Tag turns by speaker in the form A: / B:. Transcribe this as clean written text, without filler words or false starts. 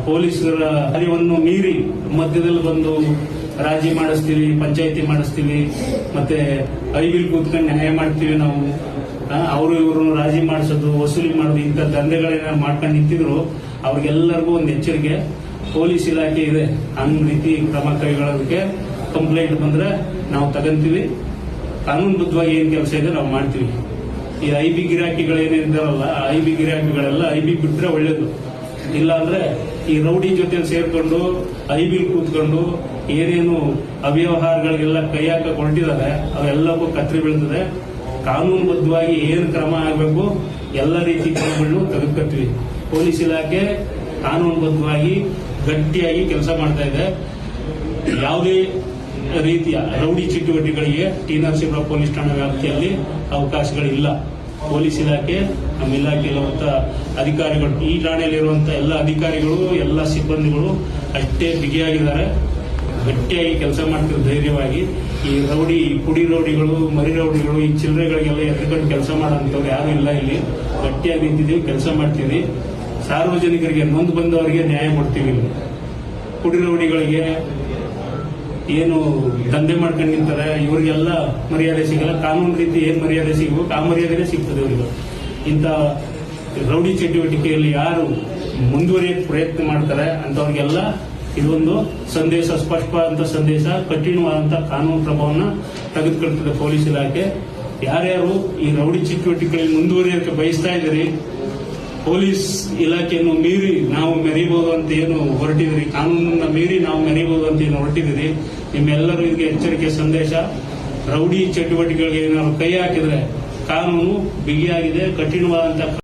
A: ಪೊಲೀಸರ ಕಾರ್ಯವನ್ನು ಮೀರಿ ಮಧ್ಯದಲ್ಲಿ ಬಂದು ರಾಜಿ ಮಾಡಿಸ್ತೀವಿ, ಪಂಚಾಯಿತಿ ಮಾಡಿಸ್ತೀವಿ, ಮತ್ತೆ ಐಬಿಲ್ ಕೂತ್ಕೊಂಡು ನ್ಯಾಯ ಮಾಡ್ತೀವಿ ನಾವು, ಅವರು ಇವರು ರಾಜಿ ಮಾಡಿಸೋದು, ವಸೂಲಿ ಮಾಡೋದು, ಇಂಥ ದಂಧೆಗಳೇನ ಮಾಡ್ಕೊಂಡು ನಿಂತಿದ್ರು ಅವ್ರಿಗೆಲ್ಲರಿಗೂ ಒಂದು ಎಚ್ಚರಿಕೆ. ಪೊಲೀಸ್ ಇಲಾಖೆ ಇದೆ, ಹಂಗ್ ರೀತಿ ಕ್ರಮ ಕೈಗೊಳ್ಳೋದಕ್ಕೆ ಕಂಪ್ಲೇಂಟ್ ಬಂದ್ರೆ ನಾವು ತಗಂತೀವಿ. ಕಾನೂನುಬದ್ಧವಾಗಿ ಏನ್ ಕೆಲಸ ಇದೆ ನಾವು ಮಾಡ್ತೀವಿ. ಈ ಐಬಿ ಗಿರಾಕಿಗಳೇನಿದ್ದಾರಲ್ಲ, ಐಬಿ ಗಿರಾಕಿಗಳೆಲ್ಲ ಐಬಿ ಬಿಟ್ರೆ ಒಳ್ಳೇದು. ಇಲ್ಲ ಅಂದ್ರೆ ಈ ರೌಡಿ ಜೊತೆ ಸೇರ್ಕೊಂಡು ಐಬಿಲ್ ಕೂತ್ಕೊಂಡು ಏನೇನು ಅವ್ಯವಹಾರಗಳಿಗೆಲ್ಲ ಕೈ ಹಾಕಕ್ ಹೊರಟಿದ್ದಾರೆ ಅವೆಲ್ಲವೂ ಕತ್ರಿ ಬೀಳ್ತದೆ. ಕಾನೂನುಬದ್ಧವಾಗಿ ಏನು ಕ್ರಮ ಆಗಬೇಕು ಎಲ್ಲ ರೀತಿ ಕ್ರಮಗಳನ್ನು ತೆಗೆದುಕೊಳ್ತೀವಿ. ಪೊಲೀಸ್ ಇಲಾಖೆ ಕಾನೂನುಬದ್ಧವಾಗಿ ಗಟ್ಟಿಯಾಗಿ ಕೆಲಸ ಮಾಡ್ತಾ ಇದೆ. ಯಾವುದೇ ರೀತಿಯ ರೌಡಿ ಚಟುವಟಿಕೆಗಳಿಗೆ ಟಿ ನರಸೀಪುರ ಪೊಲೀಸ್ ಠಾಣಾ ವ್ಯಾಪ್ತಿಯಲ್ಲಿ ಅವಕಾಶಗಳಿಲ್ಲ. ಪೊಲೀಸ್ ಇಲಾಖೆ, ನಮ್ಮ ಇಲಾಖೆಯಲ್ಲಿರುವಂತಹ ಅಧಿಕಾರಿಗಳು, ಈ ಠಾಣೆಯಲ್ಲಿರುವಂತಹ ಎಲ್ಲ ಅಧಿಕಾರಿಗಳು, ಎಲ್ಲ ಸಿಬ್ಬಂದಿಗಳು ಅಷ್ಟೇ ಬಿಗಿಯಾಗಿದ್ದಾರೆ, ಗಟ್ಟಿಯಾಗಿ ಕೆಲಸ ಮಾಡ್ತಿರೋ ಧೈರ್ಯವಾಗಿ. ಈ ರೌಡಿ, ಪುಡಿ ರೌಡಿಗಳು, ಮರಿ ರೌಡಿಗಳು, ಈ ಚಿಲ್ಲರೆಗಳಿಗೆಲ್ಲ ಎದ್ಕೊಂಡು ಕೆಲಸ ಮಾಡೋಂಥವ್ರು ಯಾರು ಇಲ್ಲ. ಇಲ್ಲಿ ಗಟ್ಟಿಯಾಗಿ ನಿಂತಿದ್ದೀವಿ, ಕೆಲಸ ಮಾಡ್ತೀವಿ. ಸಾರ್ವಜನಿಕರಿಗೆ ನೊಂದು ಬಂದವರಿಗೆ ನ್ಯಾಯ ಕೊಡ್ತೀವಿ. ಇಲ್ಲಿ ಪುಡಿ ರೌಡಿಗಳಿಗೆ ಏನು ದಂಧೆ ಮಾಡ್ಕೊಂಡು ನಿಂತಾರೆ ಇವರಿಗೆಲ್ಲ ಮರ್ಯಾದೆ ಸಿಗಲ್ಲ. ಕಾನೂನು ರೀತಿ ಏನ್ ಮರ್ಯಾದೆ ಸಿಗಬೇಕು ಆ ಮರ್ಯಾದೆನೇ ಸಿಗ್ತದೆ ಇವರಿಗೆ. ಇಂಥ ರೌಡಿ ಚಟುವಟಿಕೆಯಲ್ಲಿ ಯಾರು ಮುಂದುವರಿಯಕ್ಕೆ ಪ್ರಯತ್ನ ಮಾಡ್ತಾರೆ ಅಂತವ್ರಿಗೆಲ್ಲ ಇದೊಂದು ಸಂದೇಶ, ಸ್ಪಷ್ಟವಾದಂತಹ ಸಂದೇಶ, ಕಠಿಣವಾದಂತಹ ಕಾನೂನು ಕ್ರಮವನ್ನು ತೆಗೆದುಕೊಳ್ತದೆ ಪೊಲೀಸ್ ಇಲಾಖೆ. ಯಾರ್ಯಾರು ಈ ರೌಡಿ ಚಟುವಟಿಕೆಗಳಲ್ಲಿ ಮುಂದುವರಿಯೋಕೆ ಬಯಸ್ತಾ ಇದ್ದೀರಿ, ಪೊಲೀಸ್ ಇಲಾಖೆಯನ್ನು ಮೀರಿ ನಾವು ಮೆರೀಬಹುದು ಅಂತ ಏನು ಹೊರಟಿದ್ರಿ, ಕಾನೂನನ್ನ ಮೀರಿ ನಾವು ಮೆರೀಬಹುದು ಅಂತ ಏನು ಹೊರಟಿದ್ದೀರಿ, ನಿಮ್ಮೆಲ್ಲರೂ ಇದಕ್ಕೆ ಎಚ್ಚರಿಕೆ ಸಂದೇಶ. ರೌಡಿ ಚಟುವಟಿಕೆಗಳಿಗೆ ಏನಾದ್ರು ಕೈ ಹಾಕಿದ್ರೆ ಕಾನೂನು ಬಿಗಿಯಾಗಿದೆ, ಕಠಿಣವಾದಂತಹ